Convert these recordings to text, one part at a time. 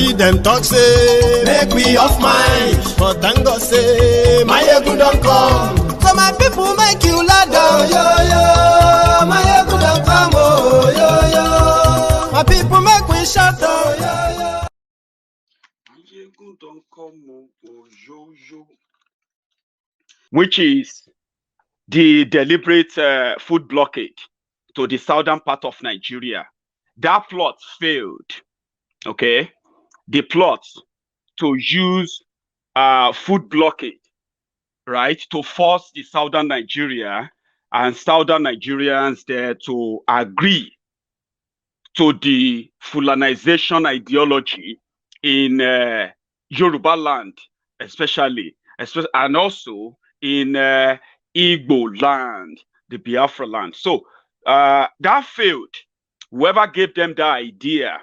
see them talk say, make we off mind. But thank God say, Maiyegun don't come. So my people make you ladder. Oh, yo, yo, Maiyegun don't come. Oh, yo, yo. My people make we shout. Oh, yo, yo. Maiyegun don't come. Oh, yo, yo. Which is the deliberate food blockade to the southern part of Nigeria. That plot failed, okay? The plot to use food blockade, right, to force the southern Nigeria and southern Nigerians there to agree to the Fulanization ideology in Yoruba land, especially, and also in Igbo land, the Biafra land. So that failed. Whoever gave them the idea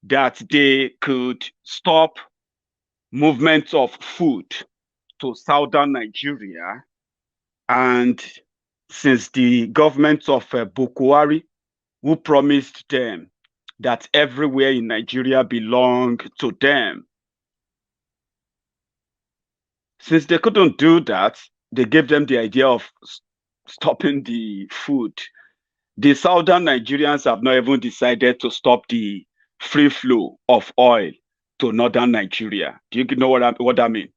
that they could stop movement of food to southern Nigeria, and since the government of Buhari, who promised them that everywhere in Nigeria belonged to them, since they couldn't do that, they gave them the idea of stopping the food. The southern Nigerians have not even decided to stop the free flow of oil to northern Nigeria. Do you know what I mean?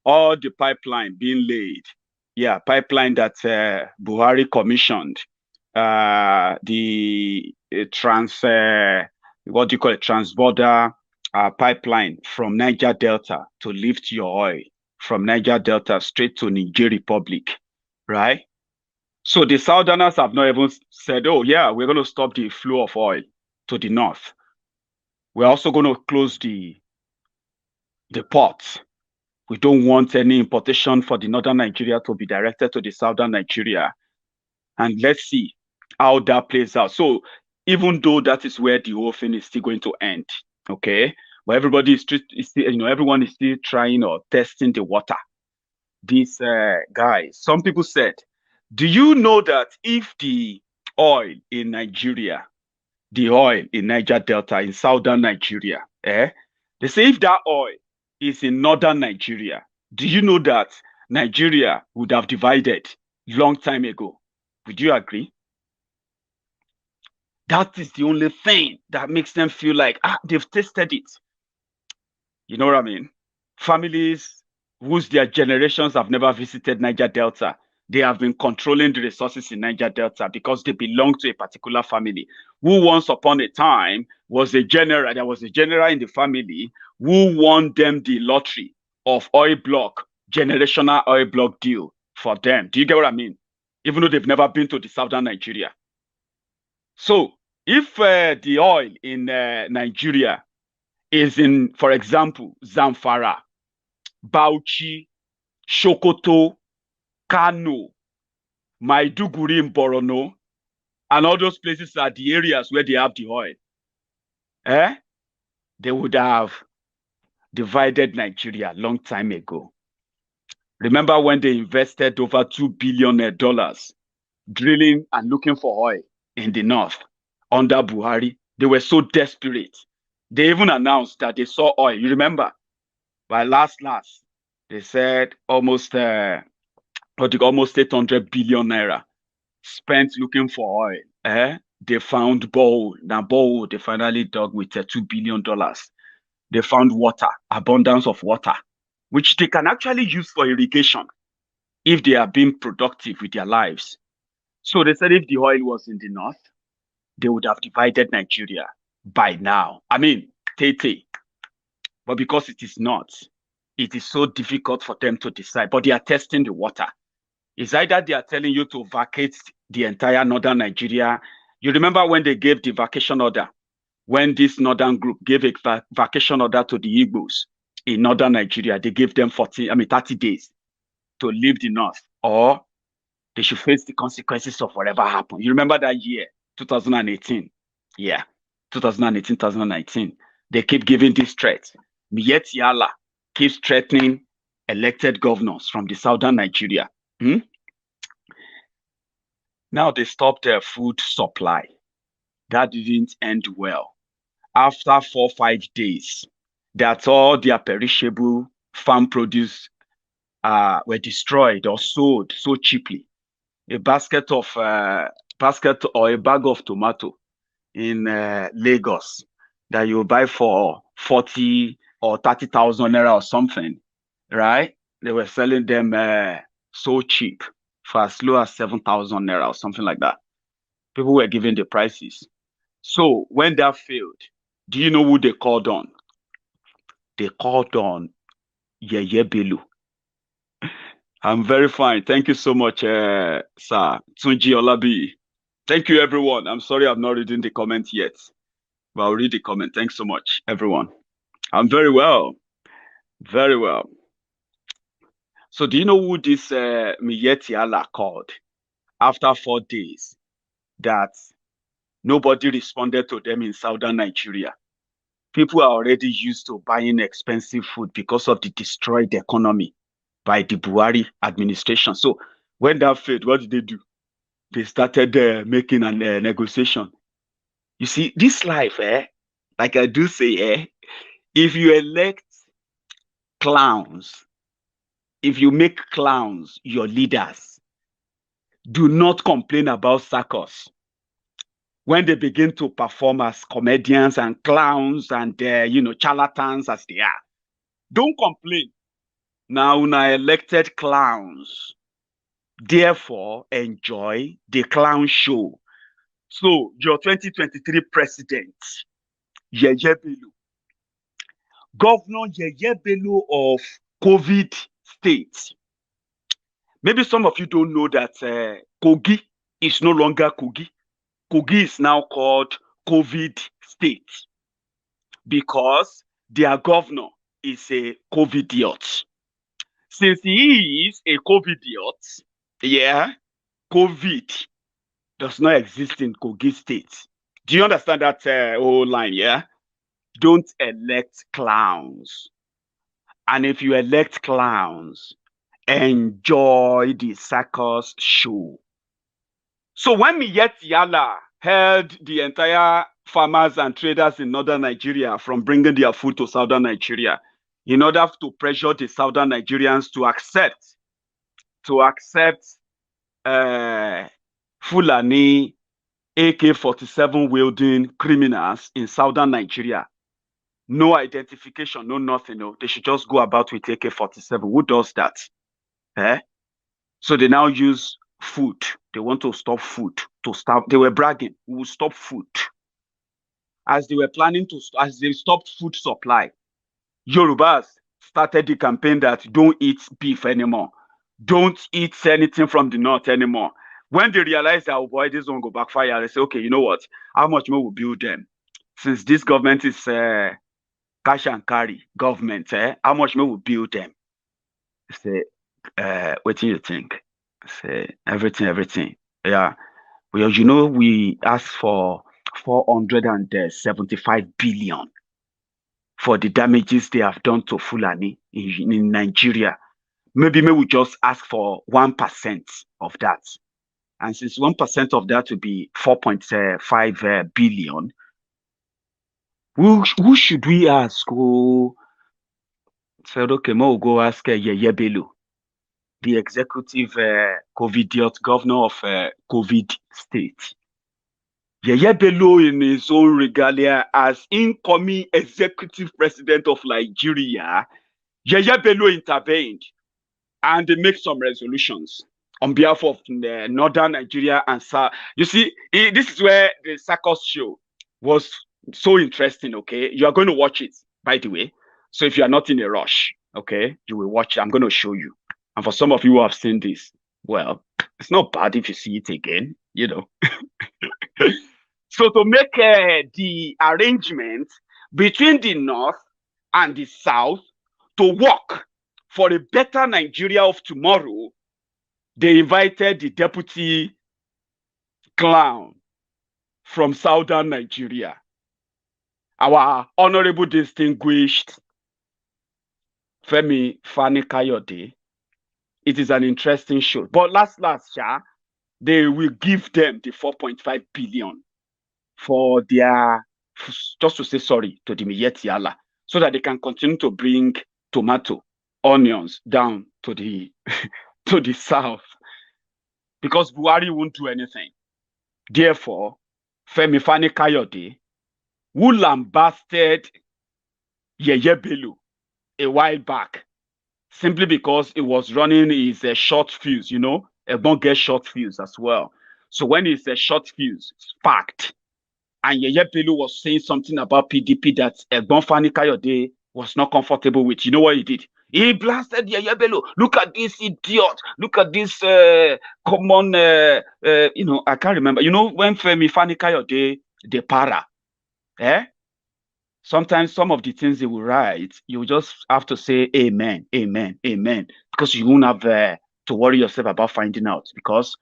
All the pipeline being laid, yeah, pipeline that Buhari commissioned, the what do you call it, transborder pipeline from Niger Delta to lift your oil from Niger Delta straight to Niger Republic, right? So the Southerners have not even said, oh yeah, we're going to stop the flow of oil to the north. We're also going to close the ports. We don't want any importation for the northern Nigeria to be directed to the southern Nigeria. And let's see how that plays out. So even though that is where the whole thing is still going to end, okay? But everybody is still, everyone is still trying or testing the water. These guys, some people said, do you know that if the oil in Nigeria, the oil in Niger Delta, in southern Nigeria, they say if that oil is in northern Nigeria, do you know that Nigeria would have divided long time ago? Would you agree? That is the only thing that makes them feel like, they've tasted it. You know what I mean? Families whose their generations have never visited Niger Delta, they have been controlling the resources in Niger Delta because they belong to a particular family who once upon a time was a general. There was a general in the family who won them the lottery of oil block, generational oil block deal for them. Do you get what I mean? Even though they've never been to the southern Nigeria. So if the oil in Nigeria is in, for example, Zamfara, Bauchi, Sokoto, Kano, Maiduguri in Borno, and all those places are the areas where they have the oil, they would have divided Nigeria a long time ago. Remember when they invested over $2 billion drilling and looking for oil in the north under Buhari? They were so desperate. They even announced that they saw oil. You remember? By last, they said almost 800 billion naira spent looking for oil. They found bowl. Now bowl they finally dug with $2 billion. They found water, abundance of water, which they can actually use for irrigation if they are being productive with their lives. So they said if the oil was in the north, they would have divided Nigeria by now. I mean, Tete. But because it is not, it is so difficult for them to decide. But they are testing the water. It's either they are telling you to vacate the entire northern Nigeria. You remember when they gave the vacation order? When this northern group gave a vacation order to the Igbos in northern Nigeria, they gave them 30 days to leave the north, or they should face the consequences of whatever happened. You remember that year, 2018? Yeah, 2018, 2019. They keep giving this threat. Yet Yala keeps threatening elected governors from the southern Nigeria. Now they stopped their food supply. That didn't end well. After 4-5 days, that all their perishable farm produce were destroyed or sold so cheaply. A basket or a bag of tomato in Lagos that you buy for 40 or 30,000 naira or something, right? They were selling them so cheap for as low as 7,000 naira or something like that. People were giving the prices. So when that failed, do you know who they called on? They called on Yeye Bello. I'm very fine. Thank you so much, Sir Tunji Olabi. Thank you, everyone. I'm sorry I'm not reading the comment yet, but I'll read the comment. Thanks so much, everyone. I'm very well. Very well. So do you know who this Miyetti Allah called after 4 days that nobody responded to them in southern Nigeria? People are already used to buying expensive food because of the destroyed economy by the Buhari administration. So when that failed, what did they do? They started making a negotiation. You see, this life, like I do say, if you elect clowns, if you make clowns your leaders, do not complain about circus. When they begin to perform as comedians and clowns and charlatans as they are, don't complain. Now, una elected clowns, therefore enjoy the clown show. So, your 2023 president, Yeye Bello, Governor Yeye Bello of COVID state. Maybe some of you don't know that Kogi is no longer Kogi. Kogi is now called COVID state because their governor is a COVIDiot. Since he is a COVIDiot, yeah, COVID does not exist in Kogi state. Do you understand that whole line? Yeah. Don't elect clowns. And if you elect clowns, enjoy the circus show. So when Miyetti Allah held the entire farmers and traders in northern Nigeria from bringing their food to southern Nigeria in order to pressure the southern Nigerians to accept Fulani AK-47 wielding criminals in southern Nigeria. No identification, no nothing. No, they should just go about with AK-47. Who does that? So they now use food. They want to stop food to stop. They were bragging, we will stop food. As they were planning to, as they stopped food supply, Yorubas started the campaign that don't eat beef anymore. Don't eat anything from the north anymore. When they realized that, oh boy, this won't go backfire, they say, okay, you know what? How much more will build them? Since this government is cash and carry government, how much more will build them? Say, what do you think? Say, everything. Yeah. Well, we asked for 475 billion for the damages they have done to Fulani in Nigeria. Maybe we just ask for 1% of that. And since 1% of that would be 4.5 billion, who should we ask? Who said, okay, we'll go ask Yeye Bello, the executive COVIDiot governor of COVID state. Yeye Bello, in his own regalia as incoming executive president of Nigeria, Yeye Bello intervened and they make some resolutions on behalf of northern Nigeria and South. You see, this is where the circus show was so interesting, okay? You are going to watch it, by the way. So if you are not in a rush, okay, you will watch it. I'm going to show you. And for some of you who have seen this, well, it's not bad if you see it again, So to make the arrangement between the north and the south to work for a better Nigeria of tomorrow, they invited the deputy clown from southern Nigeria, our honorable distinguished Femi Fani Kayode. It is an interesting show. But last, they will give them the 4.5 billion for their, just to say sorry to the Miyetti Allah. so that they can continue to bring tomato, onions down to the to the south, because Buhari won't do anything. Therefore, Femi Fani-Kayode, who lambasted Yeye Bello a while back, simply because it was running his short fuse, you know, Egbon gets short fuse as well. So when his short fuse sparked, and Yeye Bello was saying something about PDP that Egbon Fani-Kayode was not comfortable with, you know what he did? He blasted Yeye Bello. Look at this idiot. Look at this common, you know, I can't remember. You know, when Femi Fani-Kayode, the para, sometimes some of the things they will write, you just have to say amen, amen, amen, because you won't have to worry yourself about finding out, because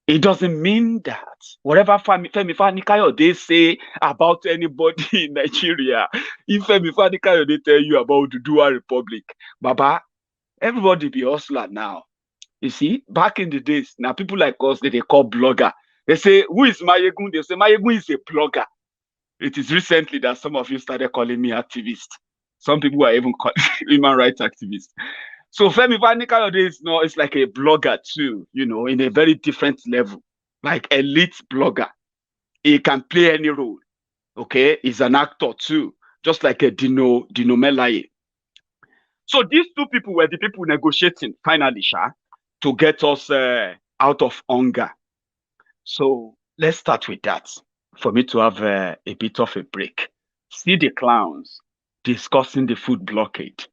it doesn't mean that whatever Femi Fani-Kayode say about anybody in Nigeria, if Femi Fani-Kayode tell you about the Dua Republic, Baba, everybody be hustler now. You see, back in the days, now people like us, they call blogger. They say, who is Maiyegun? They say, Maiyegun is a blogger. It is recently that some of you started calling me activist. Some people are even called human rights activists. So Femi Fani-Kayode is it's like a blogger too, you know, in a very different level, like elite blogger. He can play any role, okay? He's an actor too, just like a Dino Melaye. So these two people were the people negotiating finally, to get us out of hunger. So let's start with that, for me to have a bit of a break. See the clowns discussing the food blockade.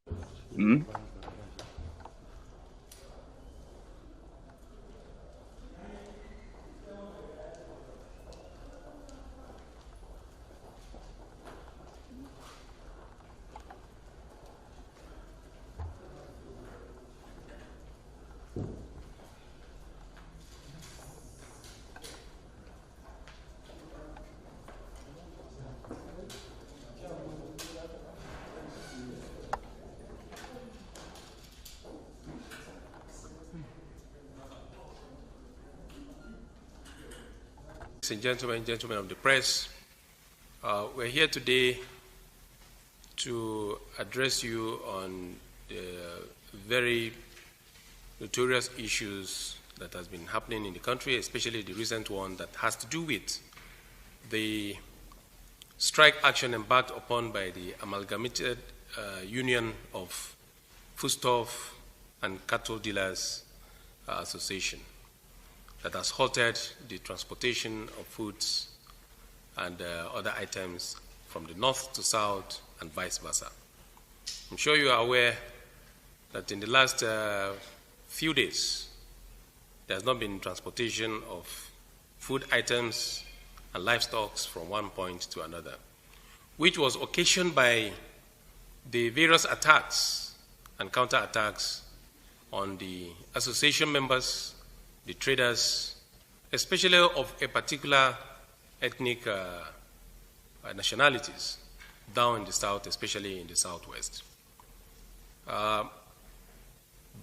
Ladies and gentlemen of the press, we're here today to address you on the very notorious issues that has been happening in the country, especially the recent one that has to do with the strike action embarked upon by the Amalgamated Union of Foodstuff and Cattle Dealers Association, that has halted the transportation of foods and other items from the north to south and vice versa. I'm sure you are aware that in the last few days, there has not been transportation of food items and livestock from one point to another, which was occasioned by the various attacks and counterattacks on the association members, the traders, especially of a particular ethnic nationalities down in the south, especially in the southwest.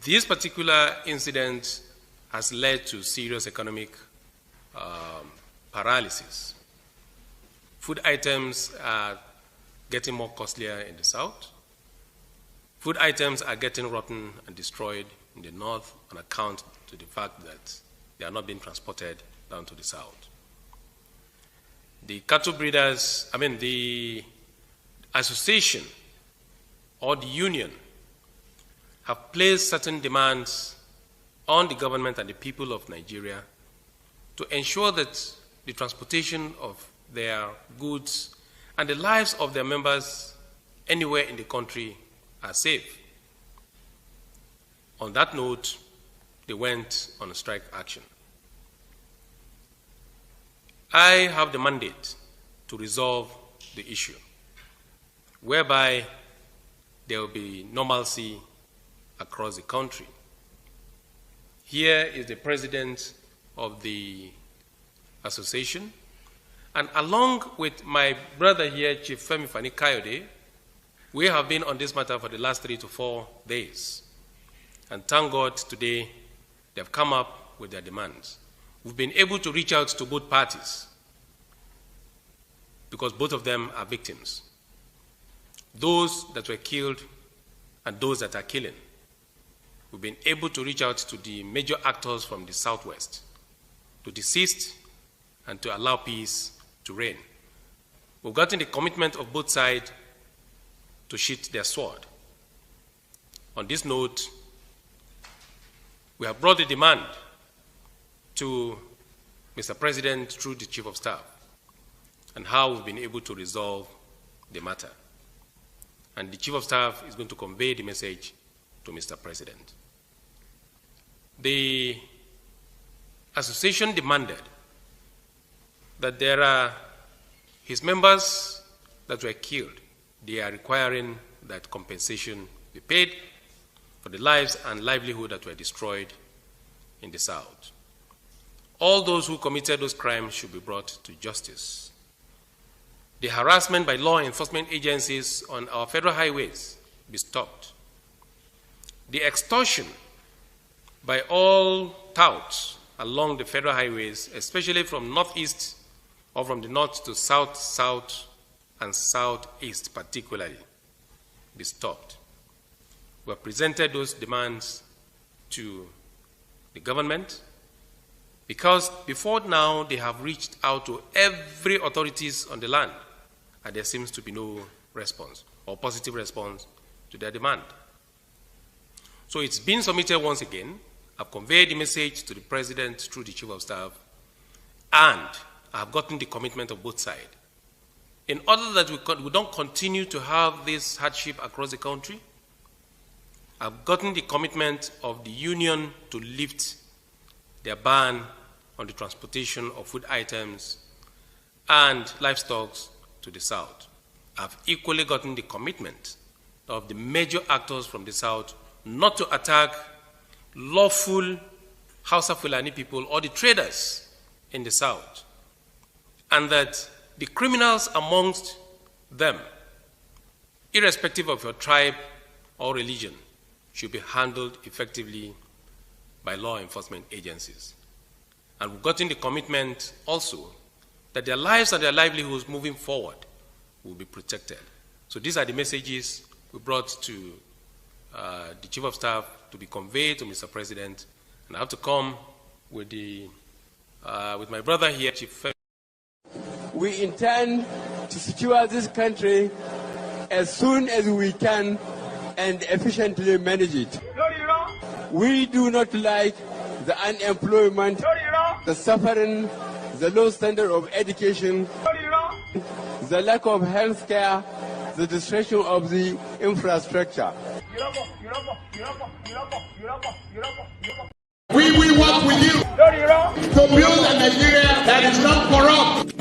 This particular incident has led to serious economic paralysis. Food items are getting more costlier in the south. Food items are getting rotten and destroyed in the north on account to the fact that they are not being transported down to the south. The cattle breeders, the association or the union have placed certain demands on the government and the people of Nigeria to ensure that the transportation of their goods and the lives of their members anywhere in the country are safe. On that note, they went on a strike action. I have the mandate to resolve the issue, whereby there will be normalcy across the country. Here is the president of the association, and along with my brother here, Chief Femi Fani-Kayode, we have been on this matter for the last 3 to 4 days. And thank God today they have come up with their demands. We've been able to reach out to both parties because both of them are victims. those that were killed and those that are killing. We've been able to reach out to the major actors from the Southwest to desist and to allow peace to reign. We've gotten the commitment of both sides to sheath their sword. On this note, we have brought the demand to Mr. President through the Chief of Staff and how we've been able to resolve the matter. And the Chief of Staff is going to convey the message to Mr. President. The association demanded that there are his members that were killed. They are requiring that compensation be paid for the lives and livelihood that were destroyed in the South. All those who committed those crimes should be brought to justice. The harassment by law enforcement agencies on our federal highways be stopped. The extortion by all touts along the federal highways, especially from northeast or from the north to south, south, and southeast particularly, be stopped. We have presented those demands to the government because before now they have reached out to every authorities on the land and there seems to be no response or positive response to their demand. So it's been submitted once again. I've conveyed the message to the President through the Chief of Staff, and I've gotten the commitment of both sides. In order that we don't continue to have this hardship across the country, I've gotten the commitment of the union to lift their ban on the transportation of food items and livestock to the South. I've equally gotten the commitment of the major actors from the South not to attack lawful Hausa Fulani people or the traders in the South, and that the criminals amongst them, irrespective of your tribe or religion, should be handled effectively by law enforcement agencies. And we've gotten the commitment also that their lives and their livelihoods moving forward will be protected. So these are the messages we brought to the Chief of Staff to be conveyed to Mr. President, and I have to come with my brother here, Chief. We intend to secure this country as soon as we can and efficiently manage it. We do not like the unemployment, the suffering, the low standard of education, the lack of health care, the destruction of the infrastructure. We will work with you to build a Nigeria that is not corrupt.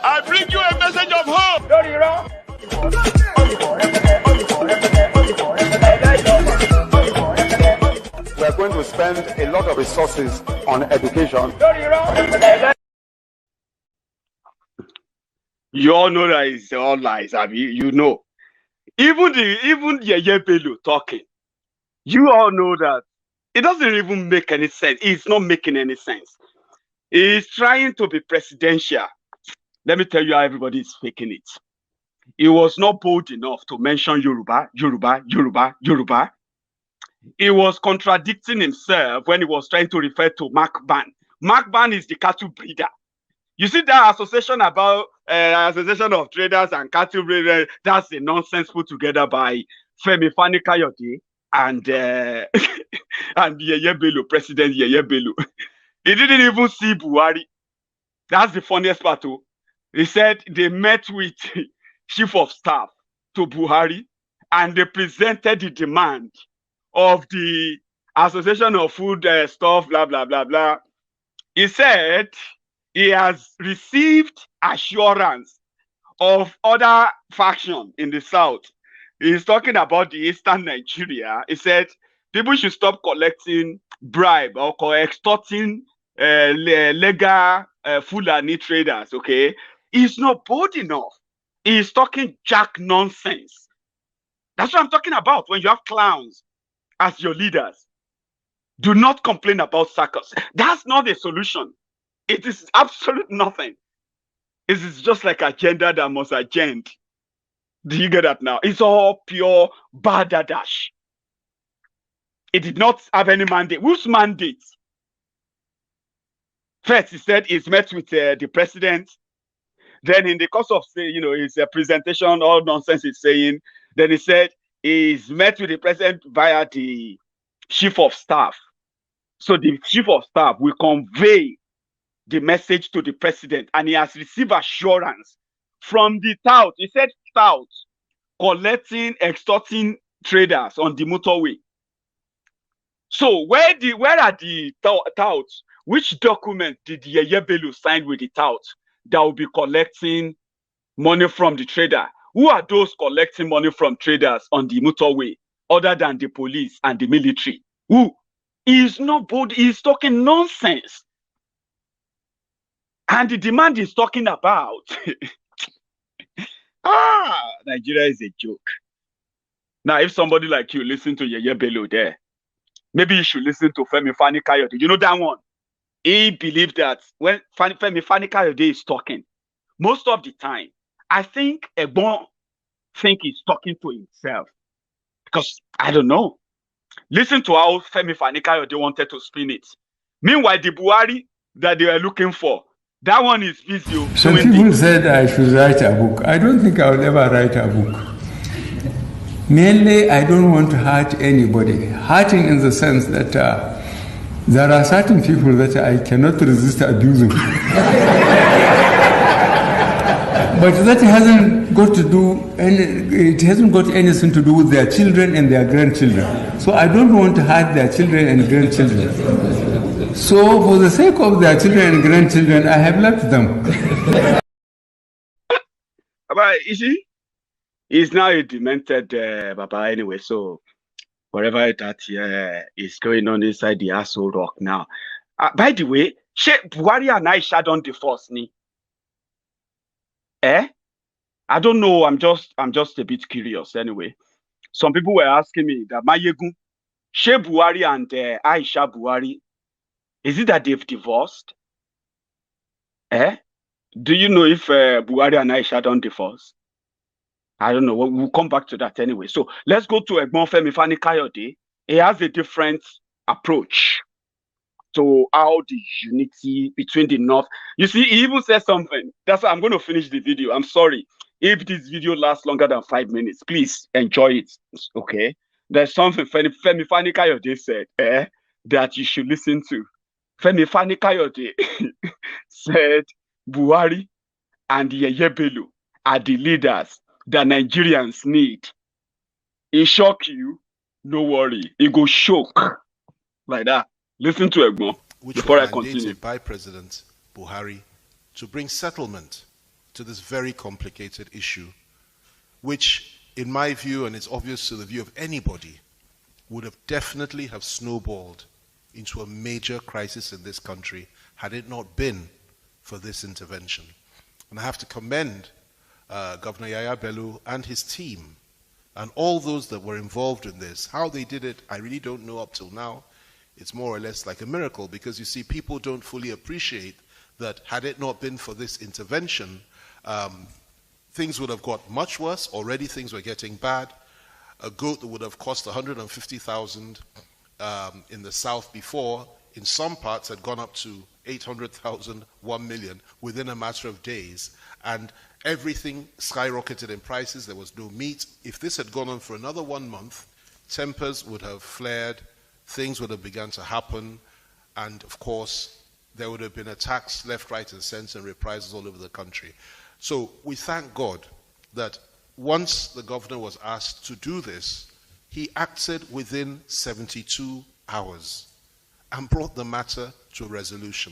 I bring you a message of hope. We are going to spend a lot of resources on education. You all know that it's all lies. I mean, you know. Even Yeye Bello talking, you all know that it doesn't even make any sense. It's not making any sense. He's trying to be presidential. Let me tell you how everybody is faking it. He was not bold enough to mention Yoruba, Yoruba, Yoruba, Yoruba. He was contradicting himself when he was trying to refer to Mark Ban. Mark Ban is the cattle breeder. You see that association about association of traders and cattle breeders, that's a nonsense put together by Femi Fani-Kayode and Yeye Bello, President Yeye Bello. He didn't even see Buhari. That's the funniest part too. He said they met with Chief of Staff to Buhari and they presented the demand of the Association of Food Stuff, blah, blah, blah, blah. He said he has received assurance of other factions in the South. He's talking about the Eastern Nigeria. He said people should stop collecting bribe or extorting legal Fulani traders, okay? He's not bold enough. He's talking jack nonsense. That's what I'm talking about when you have clowns as your leaders. Do not complain about circus. That's not a solution. It is absolute nothing. It's just like agenda that must agenda. Do you get that now? It's all pure badadash. It did not have any mandate. Whose mandate? First, he said he's met with the president. Then in the course of, his presentation, all nonsense he's saying, then he said he's met with the president via the chief of staff. So the chief of staff will convey the message to the president, and he has received assurance from the tout. He said tout, collecting, extorting traders on the motorway. So where are the touts? Which document did Yeye Bello sign with the tout that will be collecting money from the trader? Who are those collecting money from traders on the motorway other than the police and the military? Who? He's nobody. He's talking nonsense. And the demand he's talking about, Nigeria is a joke. Now, if somebody like you listen to Yeye Bello there, maybe you should listen to Femi Fani-Kayode. You know that one? He believed that when Femi Fani-Kayode is talking, most of the time, I think Egbon think he's talking to himself. Because, I don't know. Listen to how Femi Fani-Kayode wanted to spin it. Meanwhile, the Buhari that they were looking for, that one is busy. Some people said I should write a book. I don't think I will ever write a book. Mainly, I don't want to hurt anybody. Hurting in the sense that there are certain people that I cannot resist abusing. But that hasn't got to do it hasn't got anything to do with their children and their grandchildren. So I don't want to hurt their children and grandchildren. So for the sake of their children and grandchildren, I have left them. But you see, he's now a demented Baba anyway, so whatever that is going on inside the asshole rock now. By the way, Buhari and Aisha don't divorce me. I don't know. I'm just a bit curious anyway. Some people were asking me that Maiyegun, Buhari and Aisha Buhari, is it that they've divorced? Do you know if Buhari and Aisha don't divorce? I don't know. We'll come back to that anyway. So let's go to Egbon Femi Fani-Kayode. He has a different approach to how the unity between the North. You see, he even said something. That's why I'm going to finish the video. I'm sorry. If this video lasts longer than 5 minutes, please enjoy it. Okay? There's something Femi Fani-Kayode said that you should listen to. Femi Fani-Kayode said Buhari and Yeye Bello are the leaders that Nigerians need. It shock you? No worry. It go shock. Like that. Listen to Egbon before I continue. By President Buhari to bring settlement to this very complicated issue, which, in my view, and it's obvious to the view of anybody, would have definitely have snowballed into a major crisis in this country had it not been for this intervention. And I have to commend Governor Yaya Bello and his team and all those that were involved in this. How they did it, I really don't know up till now. It's more or less like a miracle, because you see, people don't fully appreciate that had it not been for this intervention, things would have got much worse. Already things were getting bad. A goat that would have cost 150,000 in the south before, in some parts had gone up to 800,000, 1 million within a matter of days. And everything skyrocketed in prices. There was no meat. If this had gone on for another 1 month, tempers would have flared. Things would have begun to happen, and of course, there would have been attacks left, right, and center, and reprisals all over the country. So we thank God that once the governor was asked to do this, he acted within 72 hours and brought the matter to a resolution.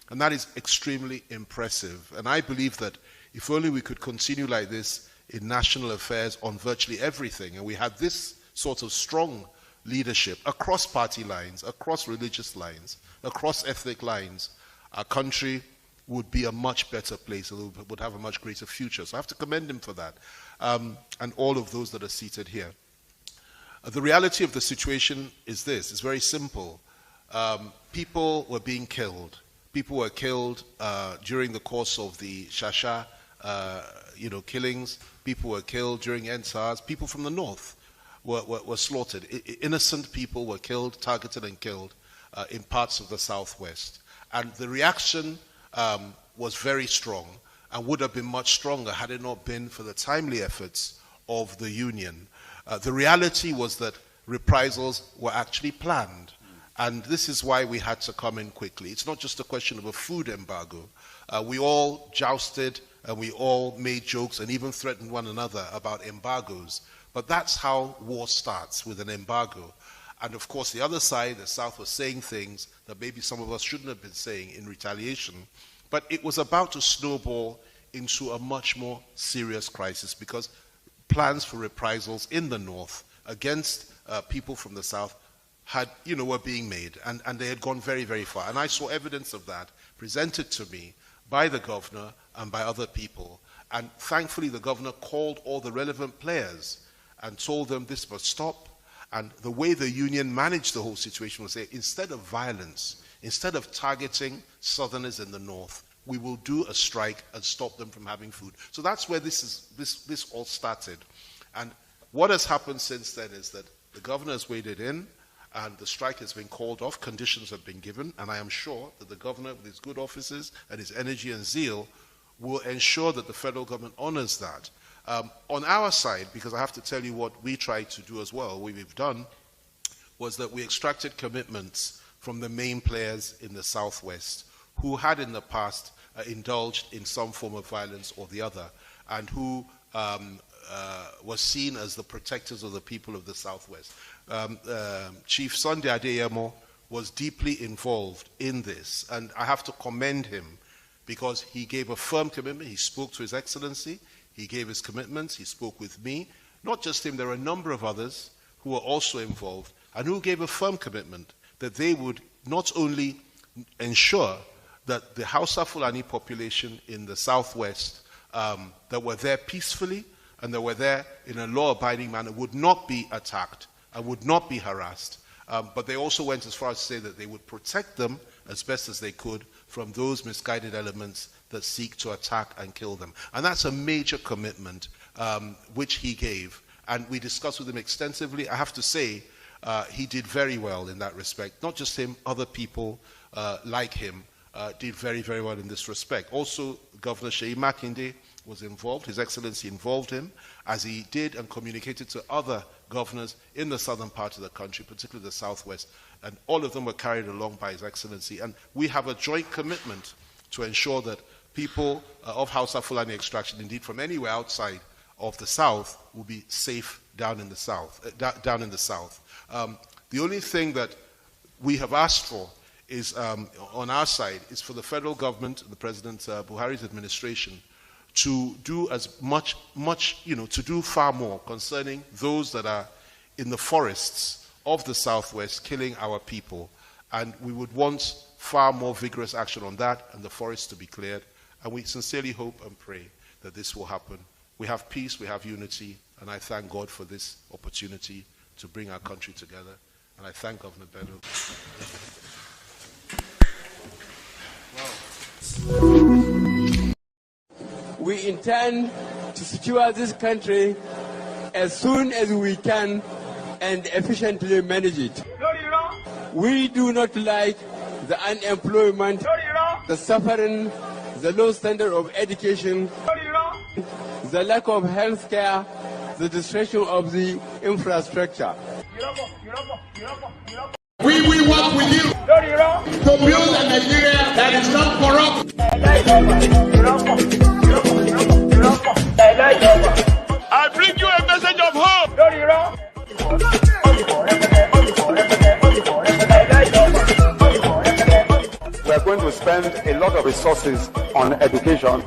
And that is extremely impressive. And I believe that if only we could continue like this in national affairs on virtually everything, and we had this sort of strong leadership across party lines, across religious lines, across ethnic lines, our country would be a much better place, and would have a much greater future. So I have to commend him for that, and all of those that are seated here. The reality of the situation is this. It's very simple. People were being killed. People were killed during the course of the Shasha, killings. People were killed during NSARS. People from the north were slaughtered. Innocent people were killed, targeted and killed in parts of the southwest. And the reaction was very strong and would have been much stronger had it not been for the timely efforts of the union. The reality was that reprisals were actually planned. And this is why we had to come in quickly. It's not just a question of a food embargo. We all jousted and we all made jokes and even threatened one another about embargoes. But that's how war starts, with an embargo. And of course, the other side, the South, was saying things that maybe some of us shouldn't have been saying in retaliation. But it was about to snowball into a much more serious crisis, because plans for reprisals in the North against people from the South were being made, and they had gone very, very far. And I saw evidence of that presented to me by the governor and by other people. And thankfully, the governor called all the relevant players and told them this must stop. And the way the union managed the whole situation was say, instead of violence, instead of targeting Southerners in the North, we will do a strike and stop them from having food. So that's where this all started. And what has happened since then is that the governor has waded in, and the strike has been called off, conditions have been given, and I am sure that the governor, with his good offices and his energy and zeal, will ensure that the federal government honors that. On our side, because I have to tell you what we tried to do as well, what we've done, was that we extracted commitments from the main players in the Southwest who had in the past indulged in some form of violence or the other, and who was seen as the protectors of the people of the Southwest. Chief Sunday Adeyemo was deeply involved in this, and I have to commend him because he gave a firm commitment. He spoke to His Excellency, he gave his commitments, he spoke with me. Not just him, there are a number of others who were also involved and who gave a firm commitment that they would not only ensure that the Hausa Fulani population in the Southwest that were there peacefully and that were there in a law-abiding manner would not be attacked and would not be harassed, but they also went as far as to say that they would protect them as best as they could from those misguided elements that seek to attack and kill them. And that's a major commitment which he gave, and we discussed with him extensively. I have to say, he did very well in that respect. Not just him, other people like him did very, very well in this respect. Also, Governor Seyi Makinde was involved. His Excellency involved him, as he did and communicated to other governors in the southern part of the country, particularly the Southwest, and all of them were carried along by His Excellency. And we have a joint commitment to ensure that people of Hausa Fulani extraction, indeed from anywhere outside of the South, will be safe down in the South. The only thing that we have asked for is, on our side, is for the federal government, the President Buhari's administration, to do as much, to do far more concerning those that are in the forests of the Southwest killing our people. And we would want far more vigorous action on that and the forests to be cleared. And we sincerely hope and pray that this will happen. We have peace, we have unity, and I thank God for this opportunity to bring our country together. And I thank Governor Bello. We intend to secure this country as soon as we can and efficiently manage it. We do not like the unemployment, the suffering, the low standard of education, the lack of health care, the destruction of the infrastructure. We will work with you to build a Nigeria that is not corrupt. I bring you a message of hope. We are going to spend a lot of resources on education.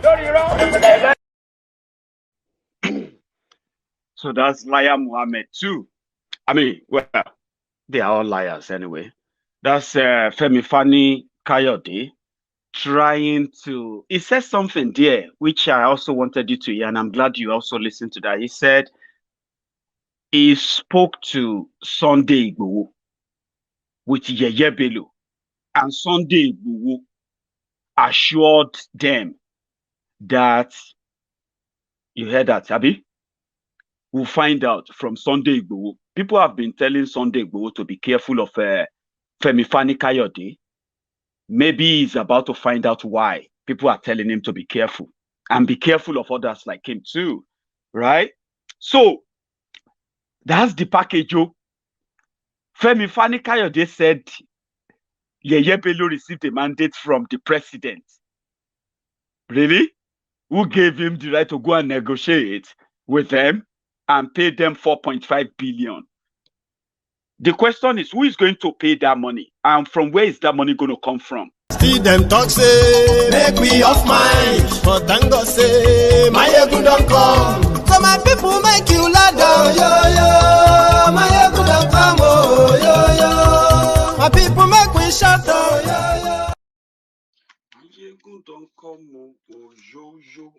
So that's Liar Muhammad too. I mean, well, they are all liars anyway. That's Femi Fani Kayode trying to, he said something there, which I also wanted you to hear, and I'm glad you also listened to that. He said he spoke to Sunday Igboho with Yeye Bello, and Sunday Igboho assured them that, you heard that, Abi? We'll find out from Sunday Igboho. People have been telling Sunday Igboho to be careful of Femi Fani-Kayode. Maybe he's about to find out why people are telling him to be careful. And be careful of others like him too, right? So, that's the package. Femi Fani-Kayode said Yeye Bello received a mandate from the president. Really? Who gave him the right to go and negotiate with them and pay them 4.5 billion. The question is, who is going to pay that money? And from where is that money going to come from? See them talk say, make we off mind. But thank God say, Maiyegun don't come. So my people make you lie down, yo yo. Maiyegun don't come, oh yo yo. My people make we shout, oh yo yo. Maiyegun don't come, oh yo yo.